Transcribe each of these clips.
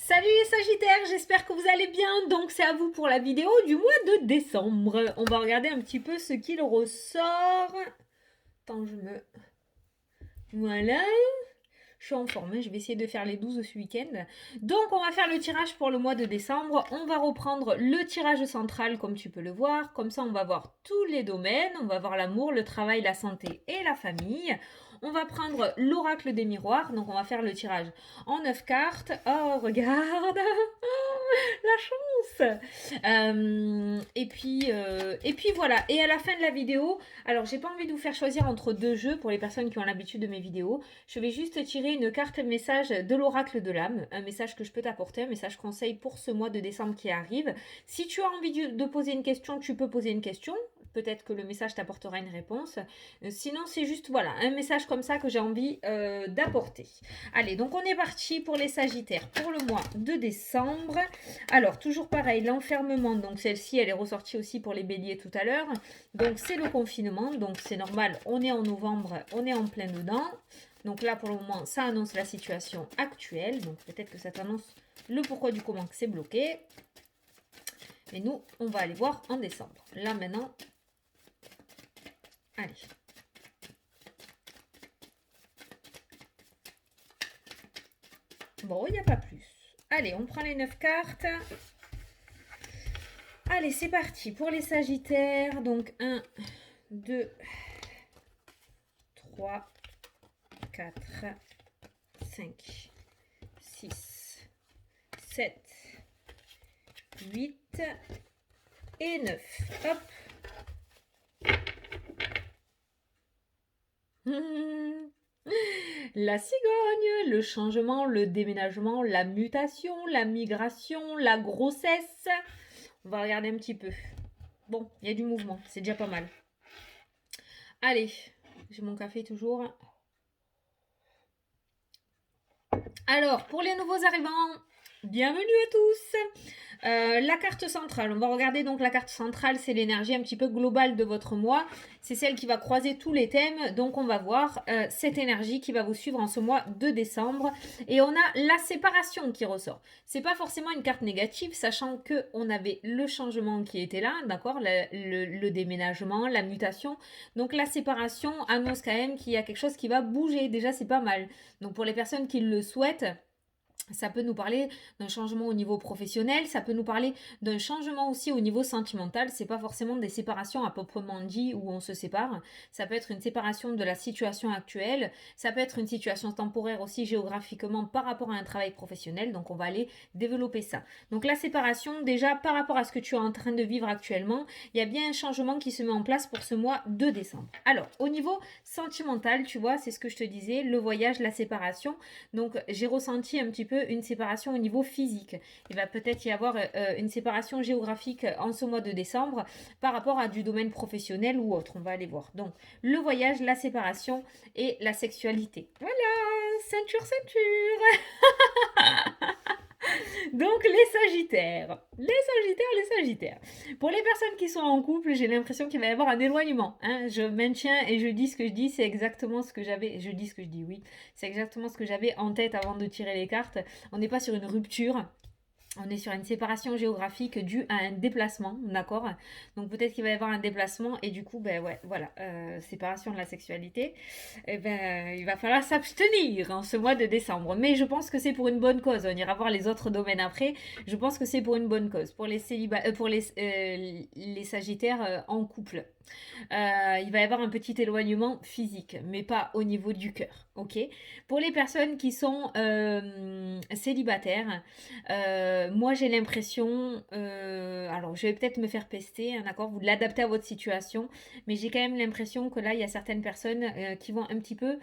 Salut les Sagittaires, j'espère que vous allez bien. Donc c'est à vous pour la vidéo du mois de décembre. On va regarder un petit peu ce qu'il ressort. Attends, je me... Voilà. Je suis en forme, hein. Je vais essayer de faire les 12 ce week-end. Donc on va faire le tirage pour le mois de décembre. On va reprendre le tirage central comme tu peux le voir. Comme ça on va voir tous les domaines. On va voir l'amour, le travail, la santé et la famille. On va prendre l'oracle des miroirs. Donc on va faire le tirage en 9 cartes. Oh regarde la chance. Et puis voilà. Et à la fin de la vidéo, alors j'ai pas envie de vous faire choisir entre deux jeux pour les personnes qui ont l'habitude de mes vidéos. Je vais juste tirer une carte message de l'oracle de l'âme, un message que je peux t'apporter, un message conseil pour ce mois de décembre qui arrive. Si tu as envie de poser une question, tu peux poser une question. Peut-être que le message t'apportera une réponse. Sinon, c'est juste voilà un message comme ça que j'ai envie d'apporter. Allez, donc on est parti pour les Sagittaires pour le mois de décembre. Alors, toujours pareil, l'enfermement. Donc celle-ci, elle est ressortie aussi pour les Béliers tout à l'heure. Donc c'est le confinement, donc c'est normal. On est en novembre, on est en plein dedans. Donc là, pour le moment, ça annonce la situation actuelle. Donc peut-être que ça t'annonce le pourquoi du comment que c'est bloqué. Mais nous, on va aller voir en décembre. Là, maintenant, allez. Bon, il n'y a pas plus. Allez, on prend les 9 cartes. Allez, c'est parti pour les Sagittaires. Donc 1, 2, 3, 4, 5, 6, 7, 8 et 9. Hop. La cigogne, le changement, le déménagement, la mutation, la migration, la grossesse. On va regarder un petit peu. Bon, il y a du mouvement, c'est déjà pas mal. Allez, j'ai mon café toujours. Alors, pour les nouveaux arrivants, bienvenue à tous. La carte centrale, on va regarder donc la carte centrale, c'est l'énergie un petit peu globale de votre mois. C'est celle qui va croiser tous les thèmes. Donc on va voir cette énergie qui va vous suivre en ce mois de décembre. Et on a la séparation qui ressort. C'est pas forcément une carte négative, sachant que on avait le changement qui était là, d'accord, le déménagement, la mutation. Donc la séparation annonce quand même qu'il y a quelque chose qui va bouger. Déjà c'est pas mal. Donc pour les personnes qui le souhaitent, ça peut nous parler d'un changement au niveau professionnel, ça peut nous parler d'un changement aussi au niveau sentimental. C'est pas forcément des séparations à proprement dit où on se sépare. Ça peut être une séparation de la situation actuelle. Ça peut être une situation temporaire aussi géographiquement par rapport à un travail professionnel. Donc on va aller développer ça. Donc la séparation, déjà par rapport à ce que tu es en train de vivre actuellement, il y a bien un changement qui se met en place pour ce mois de décembre. Alors au niveau sentimental, tu vois, c'est ce que je te disais, le voyage, la séparation. Donc j'ai ressenti un petit peu une séparation au niveau physique. Il va peut-être y avoir une séparation géographique en ce mois de décembre par rapport à du domaine professionnel ou autre. On va aller voir. Donc le voyage, la séparation et la sexualité. Voilà, ceinture, ceinture. Donc les Sagittaires. Les Sagittaires, les Sagittaires. Pour les personnes qui sont en couple, j'ai l'impression qu'il va y avoir un éloignement. Hein. Je maintiens et je dis ce que je dis, c'est exactement ce que j'avais. Je dis ce que je dis, oui. C'est exactement ce que j'avais en tête avant de tirer les cartes. On n'est pas sur une rupture. On est sur une séparation géographique due à un déplacement, d'accord. Donc peut-être qu'il va y avoir un déplacement et du coup, ben ouais, voilà, séparation de la sexualité. Et ben, il va falloir s'abstenir en ce mois de décembre. Mais je pense que c'est pour une bonne cause. On ira voir les autres domaines après. Je pense que c'est pour une bonne cause. Pour pour les Sagittaires en couple. Il va y avoir un petit éloignement physique, mais pas au niveau du cœur. Ok. Pour les personnes qui sont célibataires, moi j'ai l'impression, alors je vais peut-être me faire pester, hein, d'accord, vous l'adaptez à votre situation, mais j'ai quand même l'impression que là il y a certaines personnes qui vont un petit peu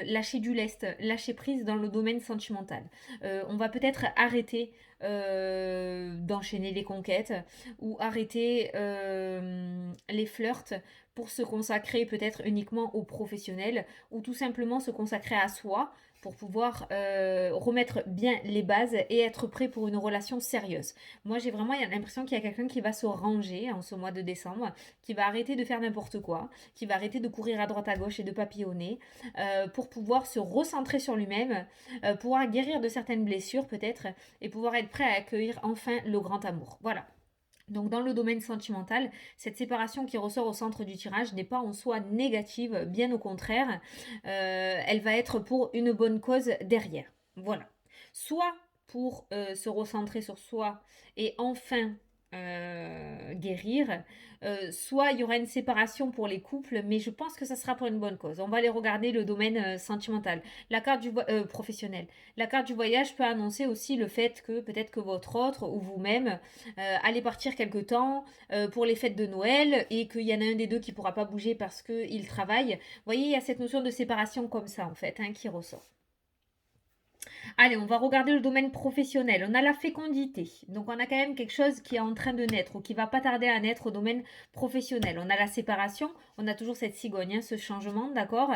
lâcher du lest, lâcher prise dans le domaine sentimental. On va peut-être arrêter d'enchaîner les conquêtes ou arrêter les flirts pour se consacrer peut-être uniquement aux professionnels ou tout simplement se consacrer à soi pour pouvoir remettre bien les bases et être prêt pour une relation sérieuse. Moi, j'ai vraiment l'impression qu'il y a quelqu'un qui va se ranger en ce mois de décembre, qui va arrêter de faire n'importe quoi, qui va arrêter de courir à droite à gauche et de papillonner pour pouvoir se recentrer sur lui-même, pouvoir guérir de certaines blessures peut-être et pouvoir être prêt à accueillir enfin le grand amour. Voilà. Donc dans le domaine sentimental, cette séparation qui ressort au centre du tirage n'est pas en soi négative, bien au contraire, elle va être pour une bonne cause derrière. Voilà. Soit pour se recentrer sur soi et enfin guérir, soit il y aura une séparation pour les couples, mais je pense que ça sera pour une bonne cause. On va aller regarder le domaine sentimental, la carte du professionnel. La carte du voyage peut annoncer aussi le fait que peut-être que votre autre ou vous-même allez partir quelque temps pour les fêtes de Noël et qu'il y en a un des deux qui ne pourra pas bouger parce qu'il travaille. Vous voyez, il y a cette notion de séparation comme ça en fait qui ressort. Allez, on va regarder le domaine professionnel. On a la fécondité. Donc, on a quand même quelque chose qui est en train de naître ou qui va pas tarder à naître au domaine professionnel. On a la séparation. On a toujours cette cigogne, ce changement, d'accord.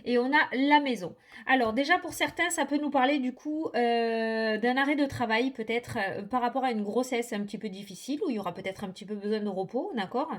Et on a la maison. Alors, déjà, pour certains, ça peut nous parler du coup d'un arrêt de travail, peut-être par rapport à une grossesse un petit peu difficile, où il y aura peut-être un petit peu besoin de repos, d'accord.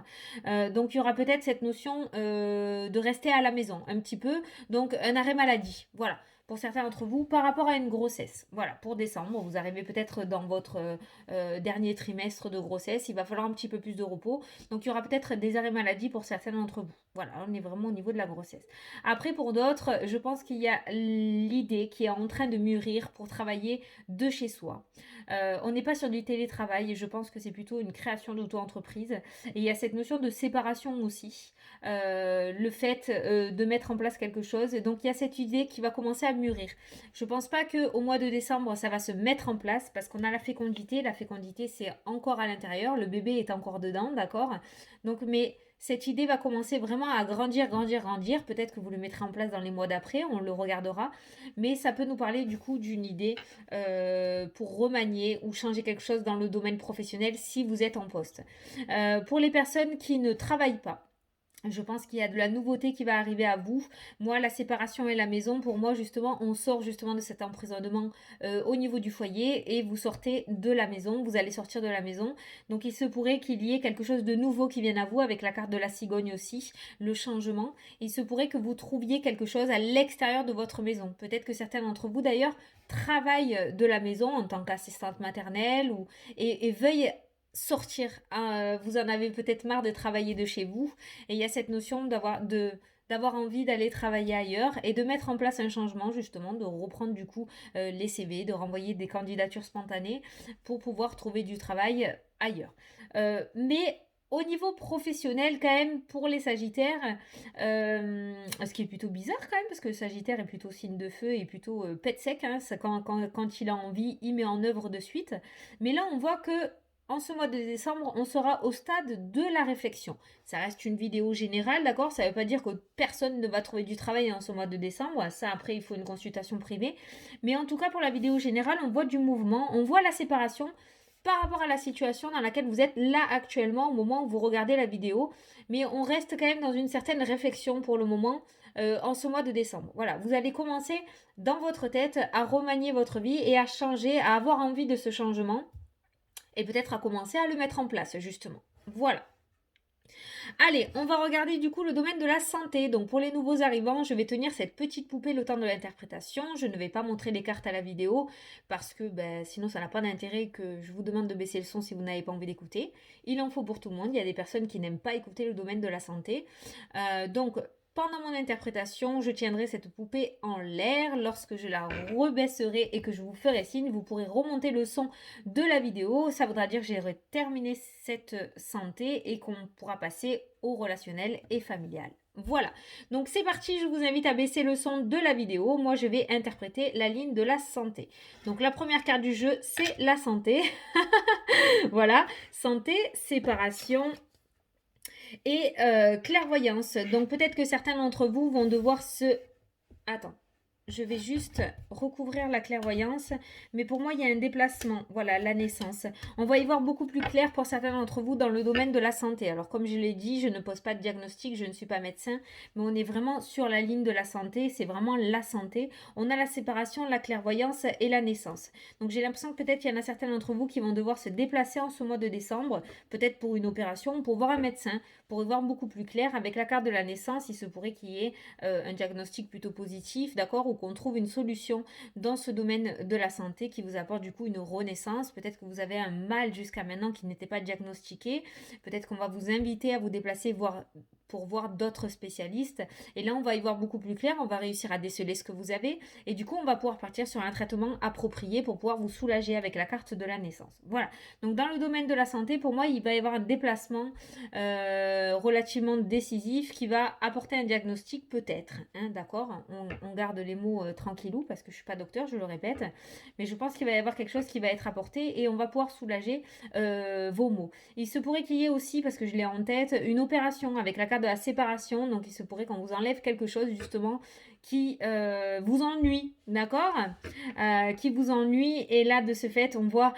Donc, il y aura peut-être cette notion de rester à la maison, un petit peu. Donc, un arrêt maladie. Voilà pour certains d'entre vous, par rapport à une grossesse. Voilà, pour décembre, vous arrivez peut-être dans votre dernier trimestre de grossesse, il va falloir un petit peu plus de repos. Donc, il y aura peut-être des arrêts maladie pour certains d'entre vous. Voilà, on est vraiment au niveau de la grossesse. Après, pour d'autres, je pense qu'il y a l'idée qui est en train de mûrir pour travailler de chez soi. On n'est pas sur du télétravail et je pense que c'est plutôt une création d'auto-entreprise. Et il y a cette notion de séparation aussi. Le fait de mettre en place quelque chose. Donc, il y a cette idée qui va commencer à mûrir. Je pense pas qu'au mois de décembre, ça va se mettre en place parce qu'on a la fécondité. La fécondité, c'est encore à l'intérieur. Le bébé est encore dedans, d'accord. Donc, mais cette idée va commencer vraiment à grandir, grandir, grandir. Peut-être que vous le mettrez en place dans les mois d'après, on le regardera. Mais ça peut nous parler du coup d'une idée pour remanier ou changer quelque chose dans le domaine professionnel si vous êtes en poste. Pour les personnes qui ne travaillent pas, je pense qu'il y a de la nouveauté qui va arriver à vous. Moi, la séparation et la maison, pour moi, justement, on sort justement de cet emprisonnement au niveau du foyer et vous sortez de la maison, vous allez sortir de la maison. Donc, il se pourrait qu'il y ait quelque chose de nouveau qui vienne à vous avec la carte de la cigogne aussi, le changement. Il se pourrait que vous trouviez quelque chose à l'extérieur de votre maison. Peut-être que certains d'entre vous, d'ailleurs, travaillent de la maison en tant qu'assistante maternelle et veuillent sortir. Vous en avez peut-être marre de travailler de chez vous et il y a cette notion d'avoir envie d'aller travailler ailleurs et de mettre en place un changement justement, de reprendre du coup les CV, de renvoyer des candidatures spontanées pour pouvoir trouver du travail ailleurs. Mais au niveau professionnel, quand même, pour les Sagittaires, ce qui est plutôt bizarre quand même, parce que le Sagittaire est plutôt signe de feu et plutôt pet sec, quand il a envie, il met en œuvre de suite. Mais là, on voit que en ce mois de décembre, on sera au stade de la réflexion. Ça reste une vidéo générale, d'accord. Ça ne veut pas dire que personne ne va trouver du travail en ce mois de décembre. Ça, après, il faut une consultation privée. Mais en tout cas, pour la vidéo générale, on voit du mouvement, on voit la séparation par rapport à la situation dans laquelle vous êtes là actuellement au moment où vous regardez la vidéo. Mais on reste quand même dans une certaine réflexion pour le moment en ce mois de décembre. Voilà, vous allez commencer dans votre tête à remanier votre vie et à changer, à avoir envie de ce changement et peut-être à commencer à le mettre en place justement. Voilà. Allez, on va regarder du coup le domaine de la santé. Donc pour les nouveaux arrivants, je vais tenir cette petite poupée le temps de l'interprétation. Je ne vais pas montrer les cartes à la vidéo parce que sinon ça n'a pas d'intérêt que je vous demande de baisser le son si vous n'avez pas envie d'écouter. Il en faut pour tout le monde. Il y a des personnes qui n'aiment pas écouter le domaine de la santé. Donc pendant mon interprétation, je tiendrai cette poupée en l'air. Lorsque je la rebaisserai et que je vous ferai signe, vous pourrez remonter le son de la vidéo. Ça voudra dire que j'ai terminé cette santé et qu'on pourra passer au relationnel et familial. Voilà, donc c'est parti, je vous invite à baisser le son de la vidéo. Moi, je vais interpréter la ligne de la santé. Donc la première carte du jeu, c'est la santé. Voilà, santé, séparation et clairvoyance. Donc peut-être que certains d'entre vous vont devoir se... Attends. je vais juste recouvrir la clairvoyance, mais pour moi, il y a un déplacement. Voilà, la naissance. On va y voir beaucoup plus clair pour certains d'entre vous dans le domaine de la santé. Alors, comme je l'ai dit, je ne pose pas de diagnostic, je ne suis pas médecin, mais on est vraiment sur la ligne de la santé. C'est vraiment la santé. On a la séparation, la clairvoyance et la naissance. Donc, j'ai l'impression que peut-être qu'il y en a certains d'entre vous qui vont devoir se déplacer en ce mois de décembre, peut-être pour une opération, pour voir un médecin, pour y voir beaucoup plus clair. Avec la carte de la naissance, il se pourrait qu'il y ait un diagnostic plutôt positif, d'accord, ou qu'on trouve une solution dans ce domaine de la santé qui vous apporte du coup une renaissance. Peut-être que vous avez un mal jusqu'à maintenant qui n'était pas diagnostiqué. Peut-être qu'on va vous inviter à vous déplacer pour voir d'autres spécialistes. Et là, on va y voir beaucoup plus clair, on va réussir à déceler ce que vous avez. Et du coup, on va pouvoir partir sur un traitement approprié pour pouvoir vous soulager avec la carte de la naissance. Voilà. Donc, dans le domaine de la santé, pour moi, il va y avoir un déplacement relativement décisif qui va apporter un diagnostic peut-être. Hein, d'accord, on garde les mots tranquillou parce que je ne suis pas docteur, je le répète. Mais je pense qu'il va y avoir quelque chose qui va être apporté et on va pouvoir soulager vos maux. Il se pourrait qu'il y ait aussi, parce que je l'ai en tête, une opération avec la carte de la séparation. Donc, il se pourrait qu'on vous enlève quelque chose, justement, qui vous ennuie, d'accord, qui vous ennuie. Et là, de ce fait, on voit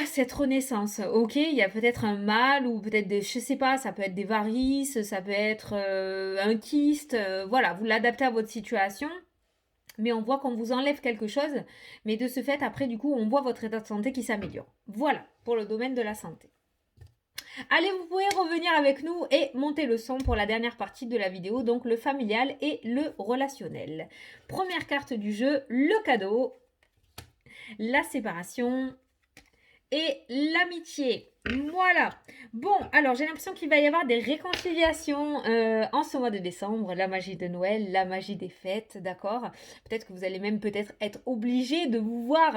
cette renaissance. Ok, il y a peut-être un mal ou peut-être des, je sais pas, ça peut être des varices, ça peut être un kyste. Voilà, vous l'adaptez à votre situation. Mais on voit qu'on vous enlève quelque chose. Mais de ce fait, après, du coup, on voit votre état de santé qui s'améliore. Voilà, pour le domaine de la santé. Allez, vous pouvez revenir avec nous et monter le son pour la dernière partie de la vidéo, donc le familial et le relationnel. Première carte du jeu, le cadeau, la séparation et l'amitié. Voilà. Bon, alors j'ai l'impression qu'il va y avoir des réconciliations en ce mois de décembre. La magie de Noël, la magie des fêtes, d'accord. Peut-être que vous allez même peut-être être obligé de vous voir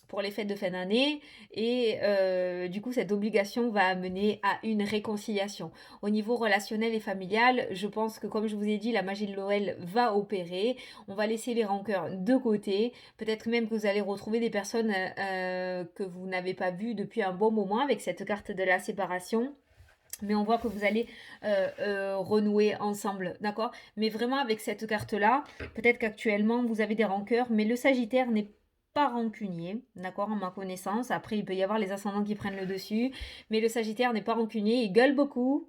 pour les fêtes de fin d'année. Et du coup, cette obligation va amener à une réconciliation. Au niveau relationnel et familial, je pense que comme je vous ai dit, la magie de Noël va opérer. On va laisser les rancœurs de côté. Peut-être même que vous allez retrouver des personnes que vous n'avez pas vues depuis un bon moment avec cette carte de la séparation. Mais on voit que vous allez renouer ensemble, d'accord. Mais vraiment avec cette carte-là, peut-être qu'actuellement vous avez des rancœurs, mais le Sagittaire n'est pas rancunier, d'accord, en ma connaissance. Après, il peut y avoir les ascendants qui prennent le dessus, mais le Sagittaire n'est pas rancunier, il gueule beaucoup.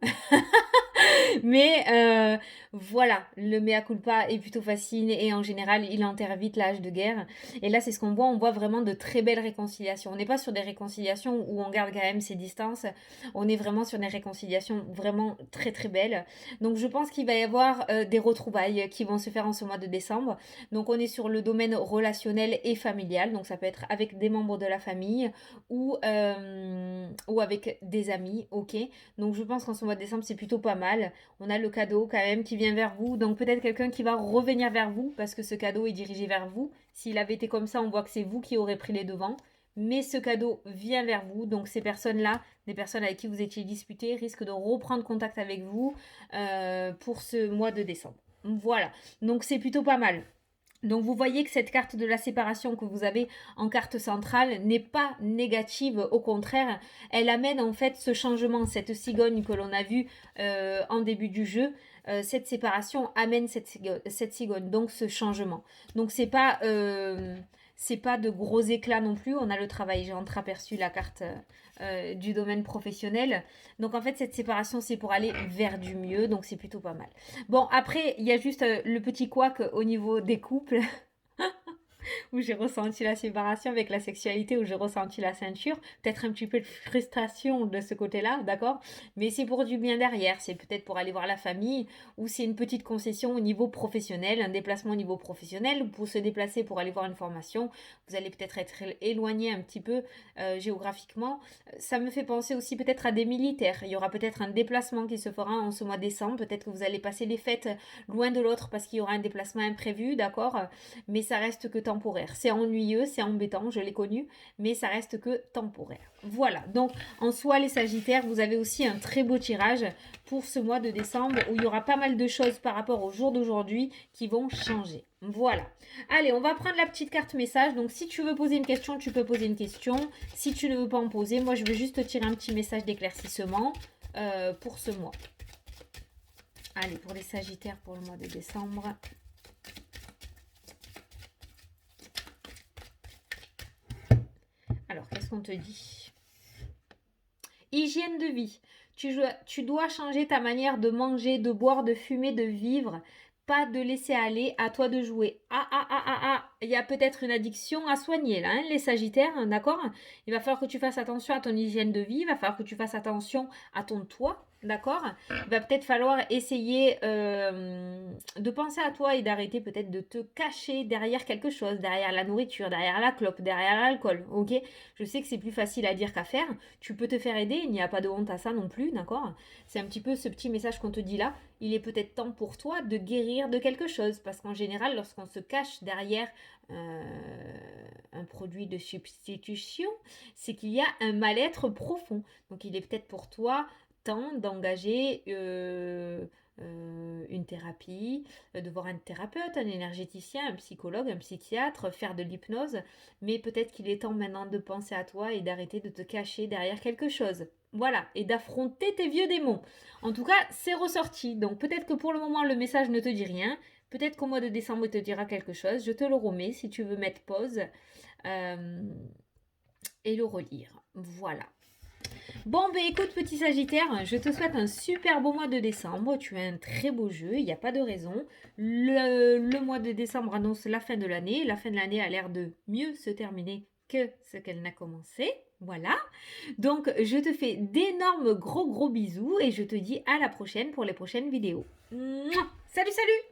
Mais voilà, le mea culpa est plutôt facile et en général, il enterre vite l'âge de guerre. Et là, c'est ce qu'on voit. On voit vraiment de très belles réconciliations. On n'est pas sur des réconciliations où on garde quand même ses distances. On est vraiment sur des réconciliations vraiment très très belles. Donc, je pense qu'il va y avoir des retrouvailles qui vont se faire en ce mois de décembre. Donc, on est sur le domaine relationnel et familial. Donc, ça peut être avec des membres de la famille ou avec des amis, ok. Donc, je pense qu'en ce mois de décembre, c'est plutôt pas mal. On a le cadeau quand même qui vient vers vous. Donc peut-être quelqu'un qui va revenir vers vous parce que ce cadeau est dirigé vers vous. S'il avait été comme ça, on voit que c'est vous qui aurez pris les devants. Mais ce cadeau vient vers vous. Donc ces personnes-là, des personnes avec qui vous étiez disputés, risquent de reprendre contact avec vous pour ce mois de décembre. Voilà. Donc c'est plutôt pas mal. Donc vous voyez que cette carte de la séparation que vous avez en carte centrale n'est pas négative, au contraire, elle amène en fait ce changement, cette cigogne que l'on a vue en début du jeu. Cette séparation amène cette cigogne, donc ce changement. Donc c'est pas de gros éclats non plus. On a le travail, j'ai entreaperçu la carte du domaine professionnel. Donc en fait cette séparation c'est pour aller vers du mieux, donc c'est plutôt pas mal. Bon, après, il y a juste le petit couac au niveau des couples où j'ai ressenti la séparation avec la sexualité, où j'ai ressenti la ceinture. Peut-être un petit peu de frustration de ce côté-là, d'accord. Mais c'est pour du bien derrière. C'est peut-être pour aller voir la famille ou c'est une petite concession au niveau professionnel, un déplacement au niveau professionnel. Pour se déplacer pour aller voir une formation, vous allez peut-être être éloigné un petit peu géographiquement. Ça me fait penser aussi peut-être à des militaires. Il y aura peut-être un déplacement qui se fera en ce mois de décembre. Peut-être que vous allez passer les fêtes loin de l'autre parce qu'il y aura un déplacement imprévu, d'accord. Mais ça reste que temporaire. C'est ennuyeux, c'est embêtant, je l'ai connu, mais ça reste que temporaire. Voilà, donc en soi les Sagittaires, vous avez aussi un très beau tirage pour ce mois de décembre où il y aura pas mal de choses par rapport au jour d'aujourd'hui qui vont changer. Voilà. Allez, on va prendre la petite carte message. Donc si tu veux poser une question, tu peux poser une question. Si tu ne veux pas en poser, moi je vais juste te tirer un petit message d'éclaircissement pour ce mois. Allez, pour les Sagittaires pour le mois de décembre. Alors, qu'est-ce qu'on te dit? Hygiène de vie. Tu dois changer ta manière de manger, de boire, de fumer, de vivre. Pas de laisser aller, à toi de jouer. Il y a peut-être une addiction à soigner là, hein, les Sagittaires, hein, d'accord? Il va falloir que tu fasses attention à ton hygiène de vie, il va falloir que tu fasses attention à ton toit, d'accord? Il va peut-être falloir essayer de penser à toi et d'arrêter peut-être de te cacher derrière quelque chose, derrière la nourriture, derrière la clope, derrière l'alcool, ok? Je sais que c'est plus facile à dire qu'à faire, tu peux te faire aider, il n'y a pas de honte à ça non plus, d'accord? C'est un petit peu ce petit message qu'on te dit là. Il est peut-être temps pour toi de guérir de quelque chose. Parce qu'en général, lorsqu'on se cache derrière un produit de substitution, c'est qu'il y a un mal-être profond. Donc il est peut-être pour toi temps d'engager une thérapie, de voir un thérapeute, un énergéticien, un psychologue, un psychiatre, faire de l'hypnose. Mais peut-être qu'il est temps maintenant de penser à toi et d'arrêter de te cacher derrière quelque chose. Voilà, et d'affronter tes vieux démons. En tout cas, c'est ressorti. Donc peut-être que pour le moment, le message ne te dit rien. Peut-être qu'au mois de décembre, il te dira quelque chose. Je te le remets si tu veux mettre pause et le relire. Voilà. Bon, ben écoute, petit Sagittaire, je te souhaite un super beau mois de décembre. Tu as un très beau jeu, il n'y a pas de raison. Le mois de décembre annonce la fin de l'année. La fin de l'année a l'air de mieux se terminer que ce qu'elle n'a commencé. Voilà. Donc, je te fais d'énormes gros bisous et je te dis à la prochaine pour les prochaines vidéos. Mouah. Salut, salut!